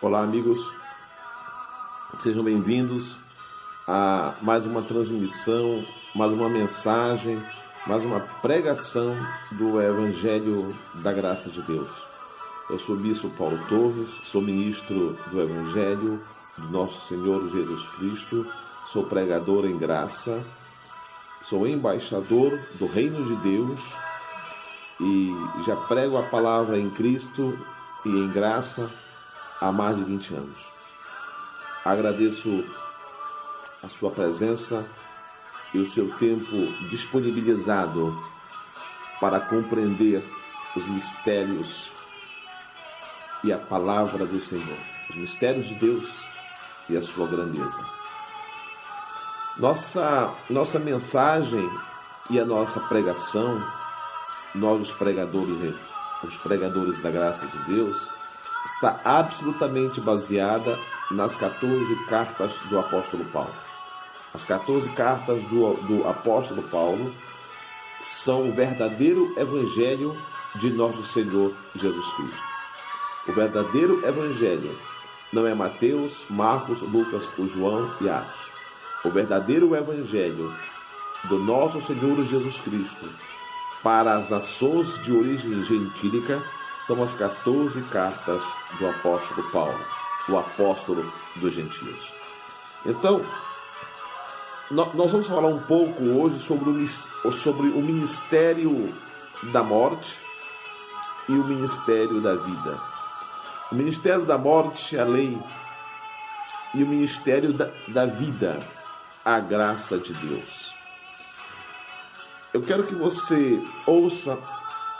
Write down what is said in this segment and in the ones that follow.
Olá, amigos, sejam bem-vindos a mais uma transmissão, mais uma mensagem, mais uma pregação do Evangelho da Graça de Deus. Eu sou o Bispo Paulo Torres, sou ministro do Evangelho do nosso Senhor Jesus Cristo, sou pregador em graça, sou embaixador do Reino de Deus e já prego a palavra em Cristo e em graça há mais de 20 anos. Agradeço a sua presença e o seu tempo disponibilizado para compreender os mistérios e a palavra do Senhor, os mistérios de Deus e a sua grandeza. Nossa mensagem e a nossa pregação, nós os pregadores da graça de Deus, está absolutamente baseada nas 14 cartas do apóstolo Paulo. As 14 cartas do apóstolo Paulo são o verdadeiro evangelho de nosso Senhor Jesus Cristo. O verdadeiro evangelho não é Mateus, Marcos, Lucas, o João e Atos. O verdadeiro evangelho do nosso Senhor Jesus Cristo para as nações de origem gentílica são as 14 cartas do apóstolo Paulo, o apóstolo dos gentios. Então, nós vamos falar um pouco hoje sobre o ministério da morte e o ministério da vida. O ministério da morte, a lei, e o ministério da vida, a graça de Deus. Eu quero que você ouça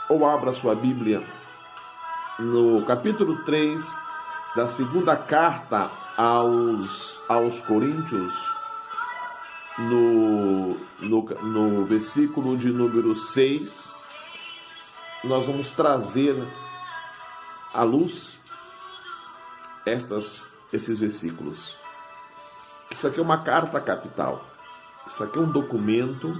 ou abra sua Bíblia no capítulo 3 da segunda carta aos Coríntios, no versículo de número 6, nós vamos trazer à luz esses versículos. Isso aqui é uma carta capital. Isso aqui é um documento.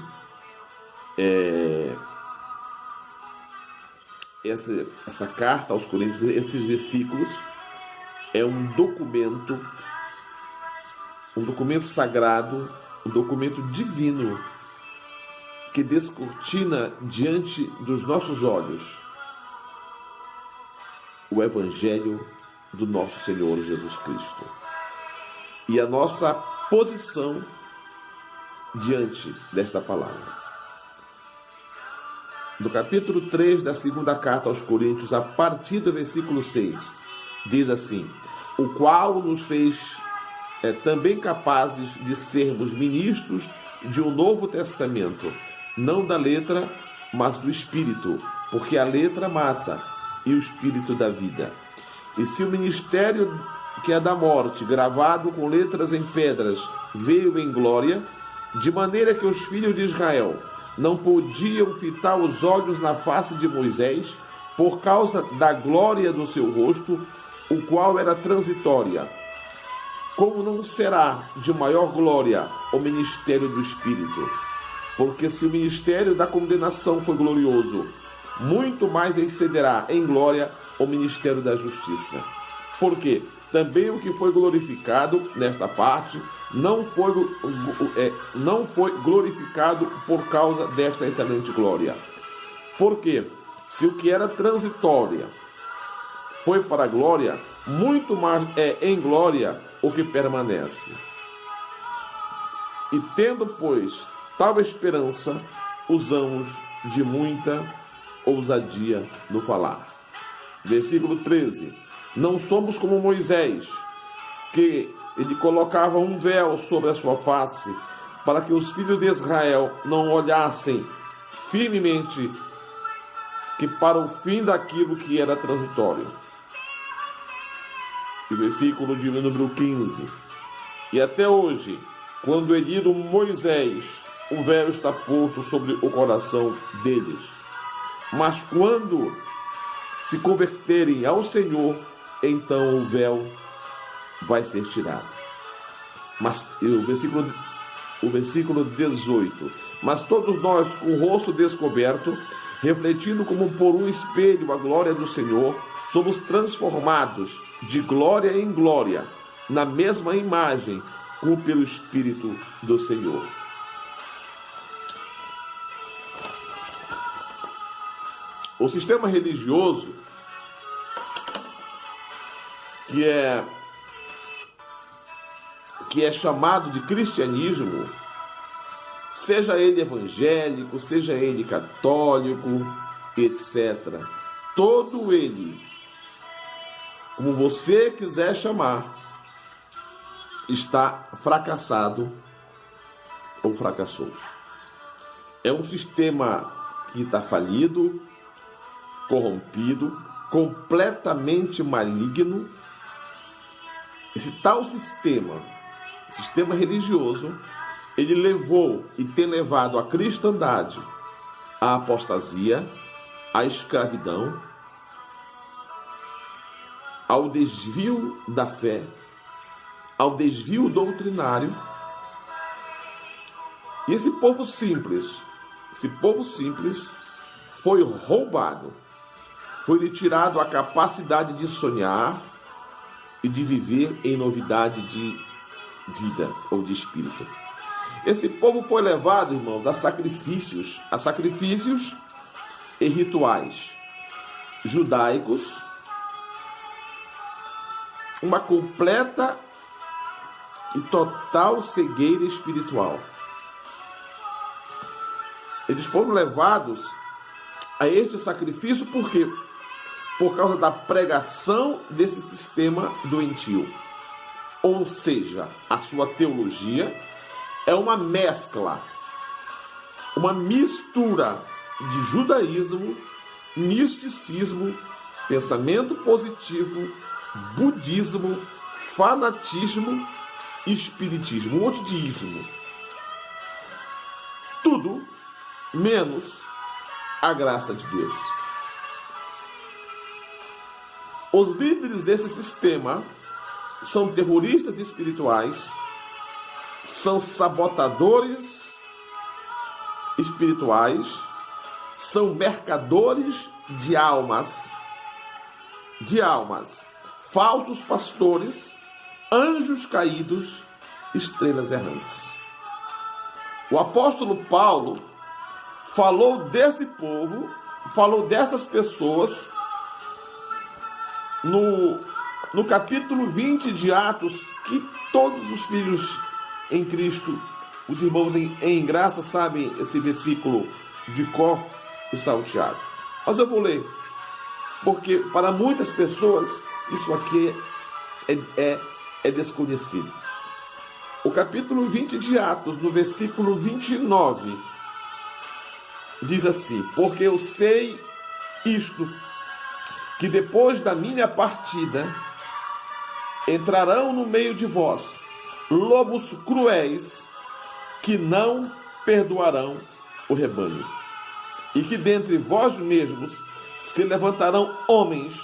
Essa carta aos Coríntios, esses versículos, é um documento sagrado, um documento divino, que descortina diante dos nossos olhos o Evangelho do nosso Senhor Jesus Cristo e a nossa posição diante desta palavra. No capítulo 3 da segunda carta aos Coríntios, a partir do versículo 6, diz assim: o qual nos fez também capazes de sermos ministros de um novo testamento, não da letra, mas do Espírito, porque a letra mata e o Espírito dá vida. E se o ministério que é da morte, gravado com letras em pedras, veio em glória, de maneira que os filhos de Israel não podiam fitar os olhos na face de Moisés, por causa da glória do seu rosto, o qual era transitória. Como não será de maior glória o ministério do Espírito? Porque se o ministério da condenação foi glorioso, muito mais excederá em glória o ministério da justiça. Porque também o que foi glorificado nesta parte não foi glorificado por causa desta excelente glória. Porque se o que era transitória foi para a glória, muito mais é em glória o que permanece. E tendo, pois, tal esperança, usamos de muita ousadia no falar. Versículo 13. Não somos como Moisés, que ele colocava um véu sobre a sua face, para que os filhos de Israel não olhassem firmemente que para o fim daquilo que era transitório. E versículo de número 15. E até hoje, quando é lido Moisés, o véu está posto sobre o coração deles. Mas quando se converterem ao Senhor, então o véu vai ser tirado. Mas o versículo 18. Mas todos nós, com o rosto descoberto, refletindo como por um espelho a glória do Senhor, somos transformados de glória em glória, na mesma imagem, como pelo Espírito do Senhor. O sistema religioso, que é chamado de cristianismo, seja ele evangélico, seja ele católico, etc. Todo ele, como você quiser chamar, está fracassado ou fracassou. É um sistema que está falido, corrompido, completamente maligno. Esse tal sistema religioso, ele levou e tem levado a cristandade à apostasia, à escravidão, ao desvio da fé, ao desvio doutrinário. E esse povo simples foi roubado, foi-lhe tirado a capacidade de sonhar e de viver em novidade de vida ou de espírito. Esse povo foi levado, irmãos, a sacrifícios e rituais judaicos, uma completa e total cegueira espiritual. Eles foram levados a este sacrifício por quê? Por causa da pregação desse sistema doentio. Ou seja, a sua teologia é uma mescla, uma mistura de judaísmo, misticismo, pensamento positivo, budismo, fanatismo, espiritismo, um monte de ismo. Tudo menos a graça de Deus. Os líderes desse sistema são terroristas espirituais, são sabotadores espirituais, são mercadores de almas, falsos pastores, anjos caídos, estrelas errantes. O apóstolo Paulo falou desse povo, falou dessas pessoas no capítulo 20 de Atos, que todos os filhos em Cristo, os irmãos em graça, sabem esse versículo de cor e salteado. Mas eu vou ler, porque para muitas pessoas isso aqui é desconhecido. O capítulo 20 de Atos, no versículo 29, diz assim: porque eu sei isto, que depois da minha partida entrarão no meio de vós lobos cruéis, que não perdoarão o rebanho, e que dentre vós mesmos se levantarão homens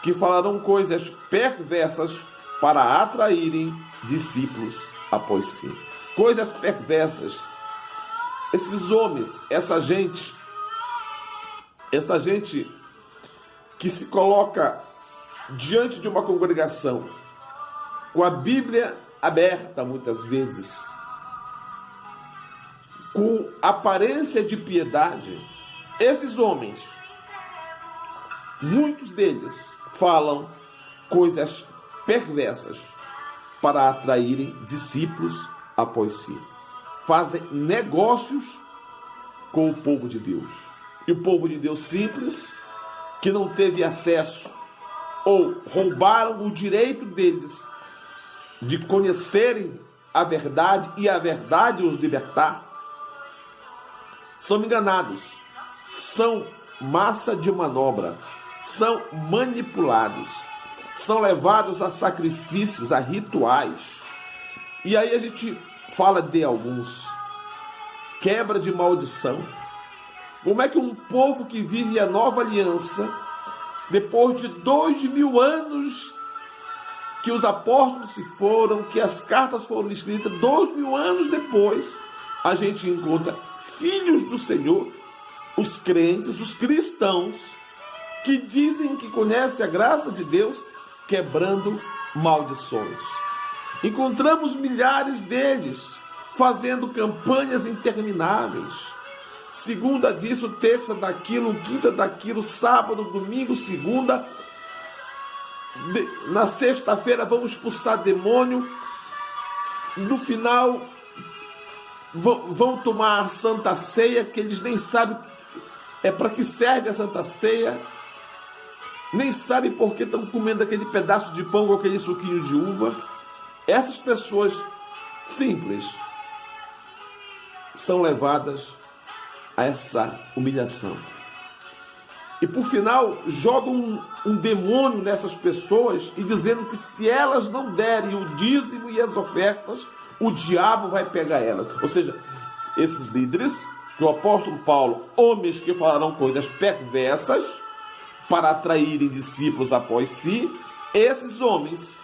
que falarão coisas perversas para atraírem discípulos após si. Coisas perversas. Esses homens, essa gente que se coloca diante de uma congregação com a Bíblia aberta muitas vezes, com aparência de piedade, esses homens, muitos deles falam coisas perversas para atraírem discípulos após si. Fazem negócios com o povo de Deus. E o povo de Deus simples, que não teve acesso ou roubaram o direito deles de conhecerem a verdade e a verdade os libertar, são enganados, são massa de manobra, são manipulados, são levados a sacrifícios, a rituais. E aí a gente fala de alguns: quebra de maldição. Como é que um povo que vive a nova aliança, depois de 2000 anos que os apóstolos se foram, que as cartas foram escritas, 2000 anos depois, a gente encontra filhos do Senhor os crentes, os cristãos, que dizem que conhecem a graça de Deus, quebrando maldições. Encontramos milhares deles fazendo campanhas intermináveis. Segunda disso, terça daquilo, quinta daquilo, sábado, domingo, segunda. Na sexta-feira vamos expulsar demônio. No final vão tomar a Santa Ceia, que eles nem sabem para que serve a Santa Ceia. Nem sabem por que estão comendo aquele pedaço de pão com aquele suquinho de uva. Essas pessoas simples são levadas a essa humilhação. E por final, jogam um demônio nessas pessoas e dizendo que se elas não derem o dízimo e as ofertas, o diabo vai pegar elas. Ou seja, esses líderes, que o apóstolo Paulo, homens que falarão coisas perversas para atraírem discípulos após si, esses homens,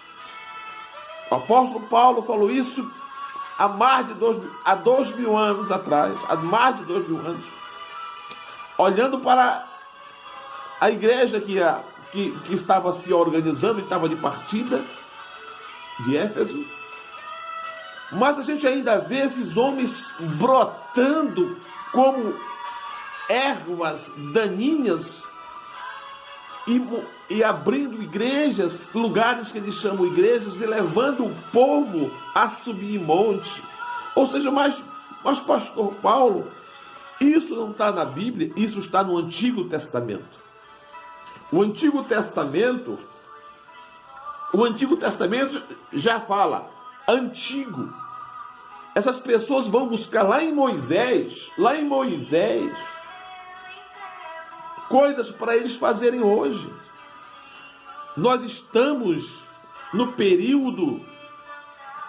o apóstolo Paulo falou isso há mais de 2.000 anos atrás, há mais de 2.000 anos, olhando para a igreja que estava se organizando e estava de partida de Éfeso. Mas a gente ainda vê esses homens brotando como ervas daninhas e abrindo igrejas, lugares que eles chamam igrejas, e levando o povo a subir em monte. Ou seja, mas pastor Paulo, isso não está na Bíblia, isso está no Antigo Testamento. O Antigo Testamento já fala antigo. Essas pessoas vão buscar lá em Moisés, coisas para eles fazerem hoje. Nós estamos no período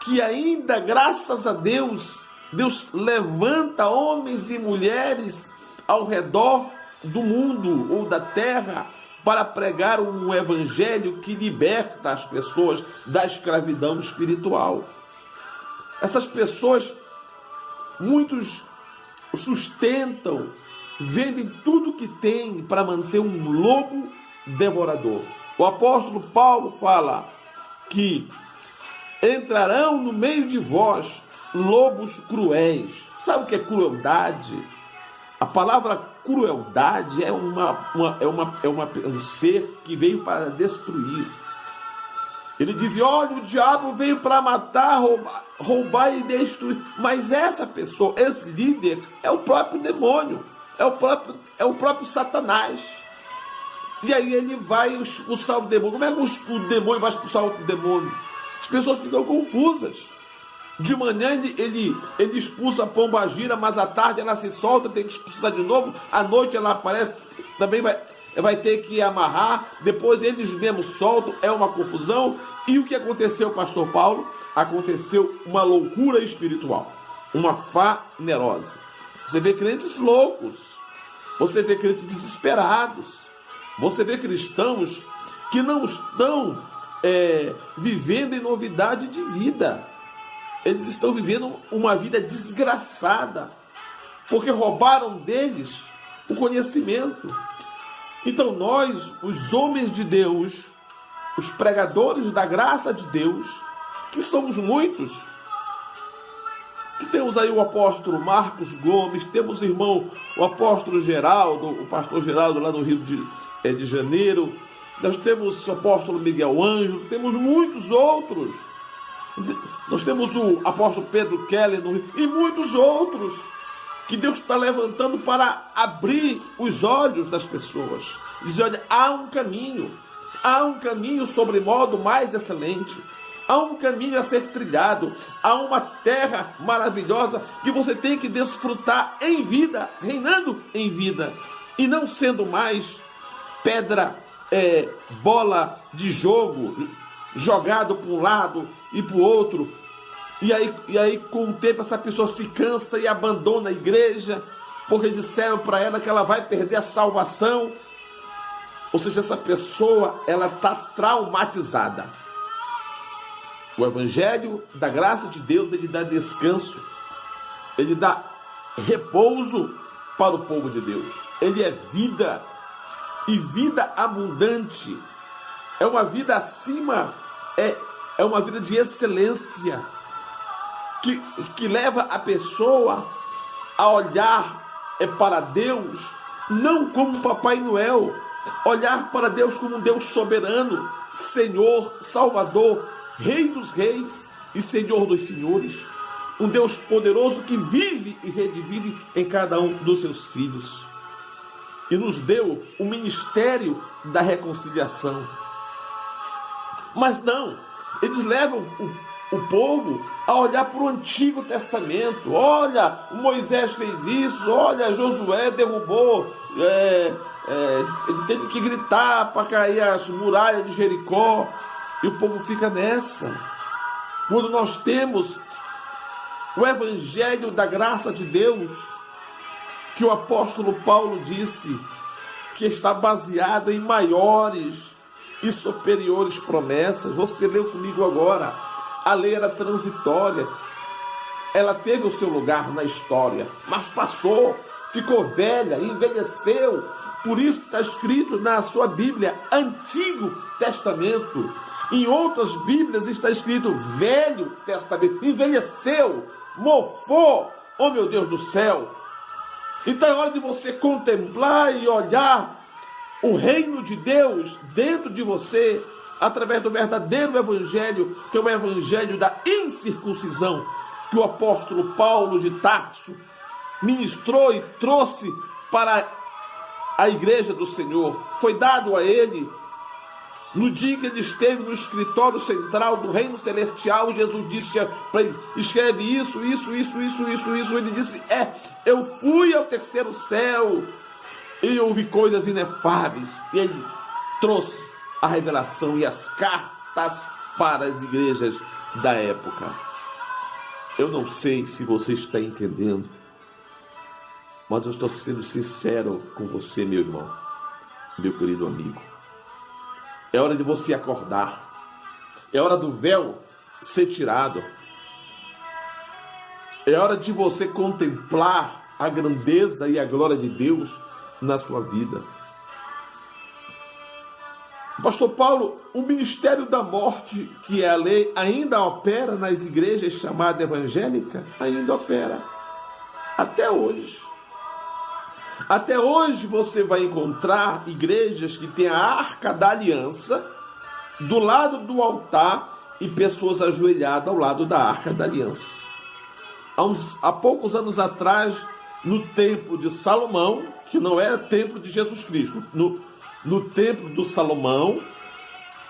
que ainda, graças a Deus, Deus levanta homens e mulheres ao redor do mundo ou da terra para pregar um evangelho que liberta as pessoas da escravidão espiritual. Essas pessoas, muitos sustentam, vendem tudo que tem para manter um lobo devorador. O apóstolo Paulo fala que entrarão no meio de vós lobos cruéis. Sabe o que é crueldade? A palavra crueldade é um ser que veio para destruir. Ele diz: olha, o diabo veio para matar, roubar e destruir. Mas essa pessoa, esse líder, é o próprio demônio. É o próprio Satanás. E aí ele vai expulsar o demônio. Como é que o demônio vai expulsar outro demônio? As pessoas ficam confusas. De manhã ele expulsa a pombagira, mas à tarde ela se solta, tem que expulsar de novo. À noite ela aparece, também vai ter que amarrar. Depois eles mesmos soltam, é uma confusão. E o que aconteceu, pastor Paulo? Aconteceu uma loucura espiritual, uma fanerose. Você vê crentes loucos, você vê crentes desesperados, você vê cristãos que não estão vivendo em novidade de vida. Eles estão vivendo uma vida desgraçada, porque roubaram deles o conhecimento. Então nós, os homens de Deus, os pregadores da graça de Deus, que somos muitos, que temos aí o apóstolo Marcos Gomes, temos o irmão, o apóstolo Geraldo, o pastor Geraldo lá no Rio de Janeiro, nós temos o apóstolo Miguel Ângelo, temos muitos outros. Nós temos o apóstolo Pedro Keller e muitos outros que Deus está levantando para abrir os olhos das pessoas. Dizer: olha, há um caminho sobre modo mais excelente, há um caminho a ser trilhado, há uma terra maravilhosa que você tem que desfrutar em vida, reinando em vida, e não sendo mais pedra, bola de jogo, jogado para um lado e para o outro, e aí com o tempo essa pessoa se cansa e abandona a igreja, porque disseram para ela que ela vai perder a salvação. Ou seja, essa pessoa, ela está traumatizada. O evangelho da graça de Deus, ele dá descanso, ele dá repouso para o povo de Deus. Ele é vida, e vida abundante. É uma vida acima, é uma vida de excelência, que leva a pessoa a olhar para Deus não como Papai Noel, olhar para Deus como um Deus soberano, Senhor, Salvador, Rei dos reis e Senhor dos senhores. Um Deus poderoso que vive e redivive em cada um dos seus filhos. E nos deu o ministério da reconciliação. Mas não, eles levam o povo a olhar para o Antigo Testamento. Olha, Moisés fez isso, olha, Josué derrubou, ele teve que gritar para cair as muralhas de Jericó, e o povo fica nessa. Quando nós temos o Evangelho da graça de Deus, que o apóstolo Paulo disse que está baseado em maiores e superiores promessas. Você leu comigo agora. A lei era transitória, ela teve o seu lugar na história, mas passou, ficou velha, envelheceu. Por isso está escrito na sua Bíblia, Antigo Testamento. Em outras Bíblias está escrito Velho Testamento. Envelheceu, mofou, oh meu Deus do céu. Então é hora de você contemplar e olhar o reino de Deus dentro de você, através do verdadeiro evangelho, que é o evangelho da incircuncisão, que o apóstolo Paulo de Tarso ministrou e trouxe para a igreja do Senhor. Foi dado a ele no dia que ele esteve no escritório central do reino celestial. Jesus disse para ele: escreve isso. Ele disse: eu fui ao terceiro céu e ouvi coisas inefáveis. E ele trouxe a revelação e as cartas para as igrejas da época. Eu não sei se você está entendendo, mas eu estou sendo sincero com você, meu irmão, meu querido amigo. É hora de você acordar. É hora do véu ser tirado. É hora de você contemplar a grandeza e a glória de Deus na sua vida. Pastor Paulo, o ministério da morte, que é a lei, ainda opera nas igrejas chamadas evangélicas? Ainda opera. Até hoje. Até hoje você vai encontrar igrejas que têm a Arca da Aliança do lado do altar e pessoas ajoelhadas ao lado da Arca da Aliança. Há poucos anos atrás, no templo de Salomão, que não é o templo de Jesus Cristo, no templo do Salomão,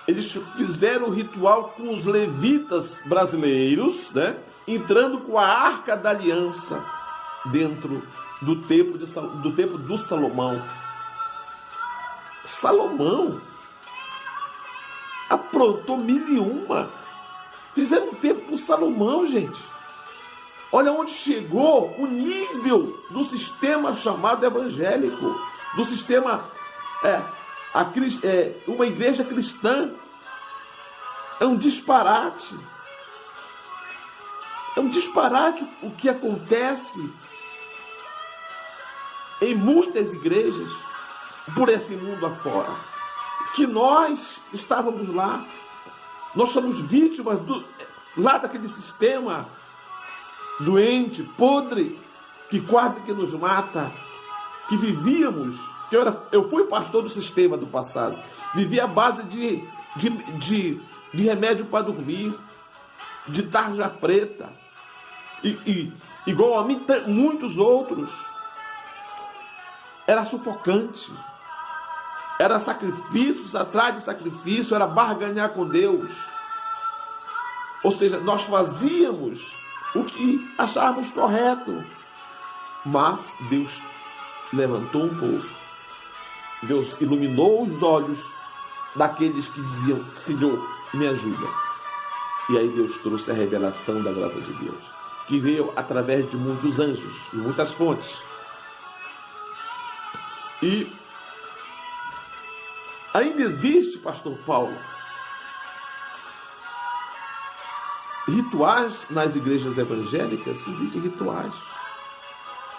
eles fizeram o ritual com os levitas brasileiros, né, entrando com a Arca da Aliança dentro do templo do Salomão. Salomão aprontou 1001. Fizeram um templo para o Salomão, gente. Olha onde chegou o nível do sistema chamado evangélico, do sistema uma igreja cristã. É um disparate. É um disparate o que acontece em muitas igrejas por esse mundo afora. Que nós estávamos lá. Nós somos vítimas lá daquele sistema doente, podre, que quase que nos mata, que vivíamos. Eu fui pastor do sistema do passado. Vivia à base de remédio para dormir, de tarja preta, e igual a mim, muitos outros. Era sufocante. Era sacrifícios atrás de sacrifício, era barganhar com Deus. Ou seja, nós fazíamos o que achávamos correto. Mas Deus levantou um povo. Deus iluminou os olhos daqueles que diziam: Senhor, me ajuda. E aí Deus trouxe a revelação da graça de Deus, que veio através de muitos anjos e muitas fontes. E ainda existe, pastor Paulo, rituais nas igrejas evangélicas. Existem rituais.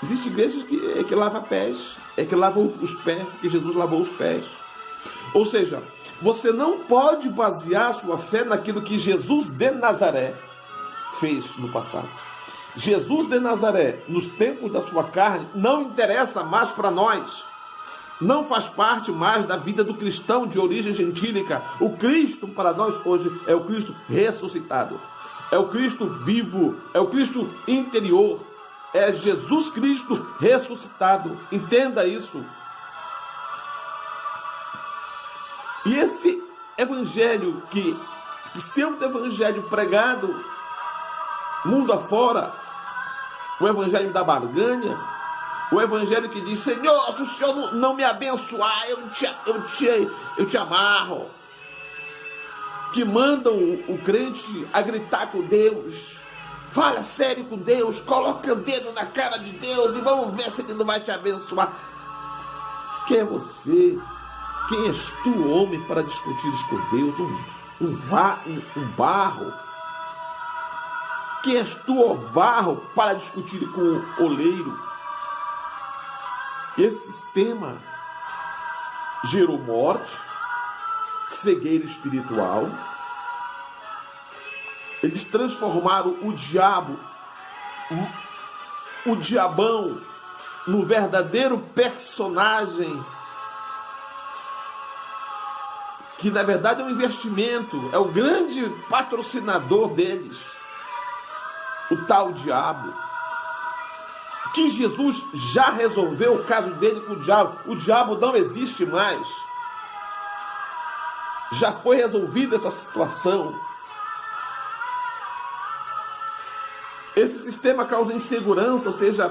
Existem igrejas que lavam pés, que lavam os pés, porque Jesus lavou os pés. Ou seja, você não pode basear sua fé naquilo que Jesus de Nazaré fez no passado. Jesus de Nazaré, nos tempos da sua carne, não interessa mais para nós. Não faz parte mais da vida do cristão de origem gentílica. O Cristo para nós hoje é o Cristo ressuscitado. É o Cristo vivo, é o Cristo interior. É Jesus Cristo ressuscitado. Entenda isso. E esse evangelho que sendo evangelho pregado mundo afora, o evangelho da barganha, o evangelho que diz: Senhor, se o Senhor não me abençoar, eu te amarro. Que mandam o crente a gritar com Deus, fala sério com Deus, coloca o dedo na cara de Deus e vamos ver se Ele não vai te abençoar. Quem é você? Quem és tu, homem, para discutires com Deus? Um barro. Quem és tu, ó barro, para discutir com o oleiro? Esse sistema gerou morte, cegueira espiritual. Eles transformaram o diabo, o diabão, no verdadeiro personagem, que na verdade é um investimento, é o grande patrocinador deles, o tal diabo. Que Jesus já resolveu o caso dele com o diabo. O diabo não existe mais. Já foi resolvida essa situação. Esse sistema causa insegurança, ou seja,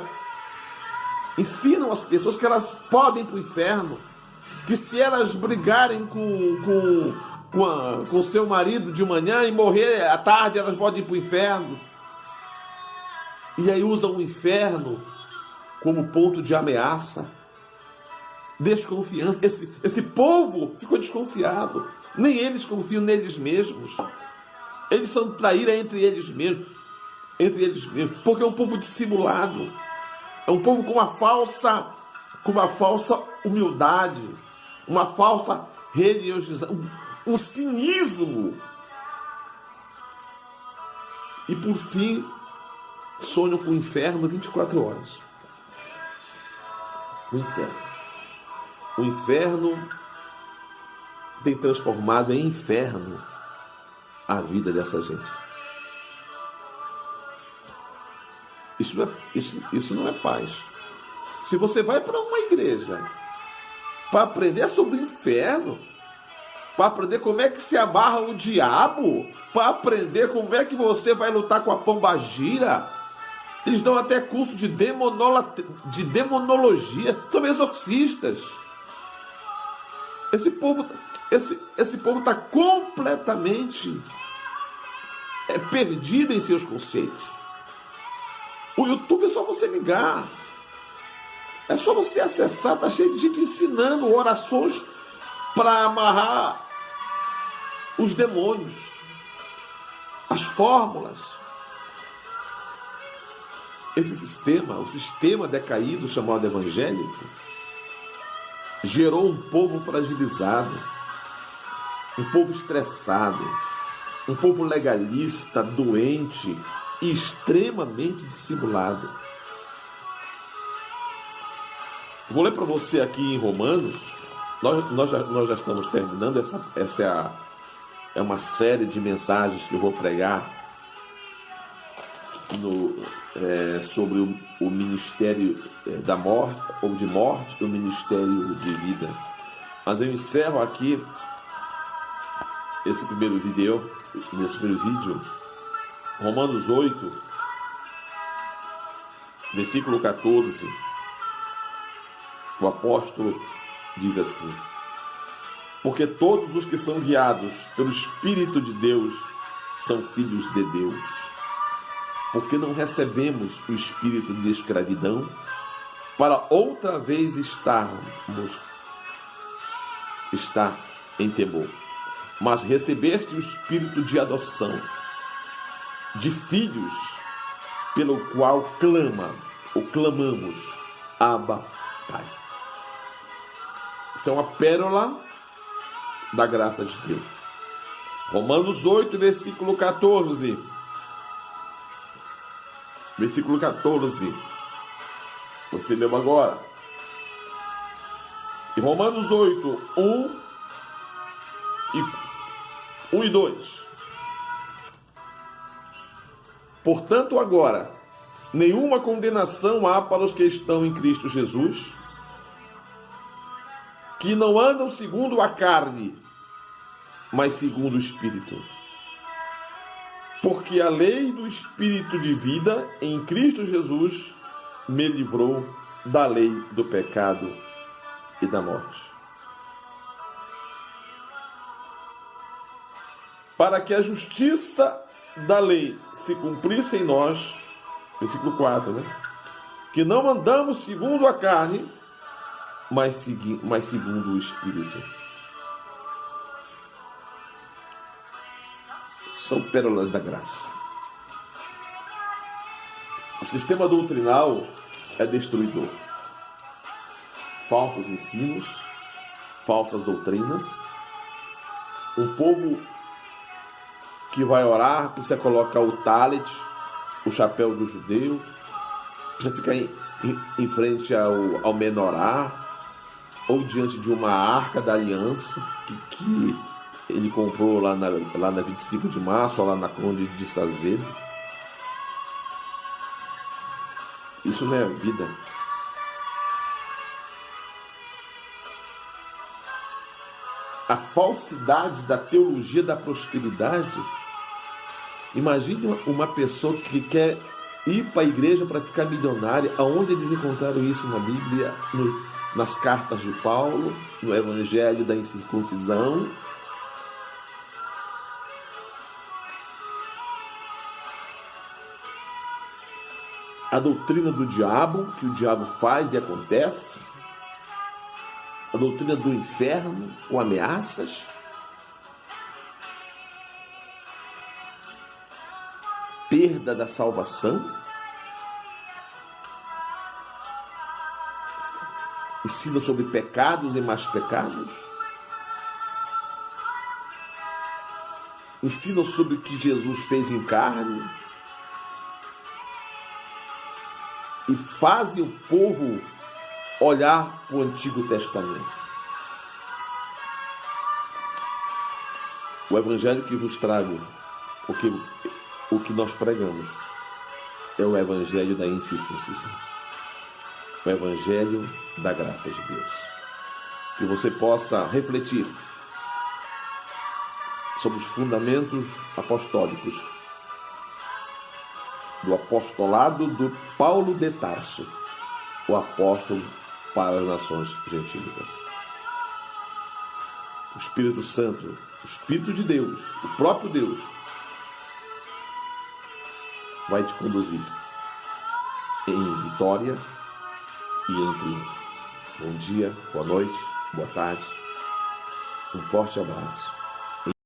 ensinam as pessoas que elas podem ir para o inferno, que se elas brigarem com seu marido de manhã e morrer à tarde, elas podem ir para o inferno. E aí usam o inferno como ponto de ameaça, desconfiança. Esse povo ficou desconfiado. Nem eles confiam neles mesmos. Eles são traíra entre eles mesmos. Porque é um povo dissimulado. É um povo com uma falsa humildade, uma falsa religiosidade, um cinismo. E por fim, sonham com o inferno 24 horas. O inferno tem transformado em inferno a vida dessa gente. Isso não é paz. Se você vai para uma igreja para aprender sobre o inferno, para aprender como é que se amarra o diabo, para aprender como é que você vai lutar com a pombagira, eles dão até curso de demonologia, são exorcistas. Esse povo está completamente perdido em seus conceitos. O YouTube é só você ligar, é só você acessar, está cheio de gente ensinando orações para amarrar os demônios, as fórmulas. Esse sistema, o sistema decaído chamado evangélico, gerou um povo fragilizado, um povo estressado, um povo legalista, doente e extremamente dissimulado. Vou ler para você aqui em Romanos. Nós já estamos terminando. Essa é uma série de mensagens que eu vou pregar sobre o ministério da morte, ou de morte, e o ministério de vida. Mas eu encerro aqui nesse primeiro vídeo, Romanos 8, versículo 14. O apóstolo diz assim: porque todos os que são guiados pelo Espírito de Deus são filhos de Deus. Porque não recebemos o espírito de escravidão para outra vez estar em temor, mas recebeste o espírito de adoção, de filhos, pelo qual clama: ou clamamos, Abba, Pai. Isso é uma pérola da graça de Deus. Romanos 8, versículo 14. Versículo 14. Você leu agora. E Romanos 8, 1 e 2. Portanto, agora, nenhuma condenação há para os que estão em Cristo Jesus, que não andam segundo a carne, mas segundo o Espírito. Porque a lei do Espírito de vida em Cristo Jesus me livrou da lei do pecado e da morte. Para que a justiça da lei se cumprisse em nós, versículo 4, que não andamos segundo a carne, mas segundo o Espírito. São pérolas da graça. O sistema doutrinal é destruidor. Falsos ensinos, falsas doutrinas. Um povo que vai orar precisa colocar o talit, o chapéu do judeu, precisa ficar em frente ao menorá, ou diante de uma arca da aliança que ele comprou lá na 25 de março, ou lá na Conde de Sazedo. Isso não é vida. A falsidade da teologia da prosperidade. Imagine uma pessoa que quer ir para a igreja para ficar milionária. Aonde eles encontraram isso na Bíblia? Nas cartas de Paulo, no Evangelho da incircuncisão. A doutrina do diabo, que o diabo faz e acontece. A doutrina do inferno, com ameaças. Perda da salvação. Ensina sobre pecados e mais pecados. Ensina sobre o que Jesus fez em carne. E fazem o povo olhar para o Antigo Testamento. O Evangelho que vos trago, o que nós pregamos, é o Evangelho da incircuncisão. O Evangelho da graça de Deus. Que você possa refletir sobre os fundamentos apostólicos do apostolado do Paulo de Tarso, o apóstolo para as nações gentílicas. O Espírito Santo, o Espírito de Deus, o próprio Deus, vai te conduzir em vitória e em triunfo. Bom dia, boa noite, boa tarde. Um forte abraço.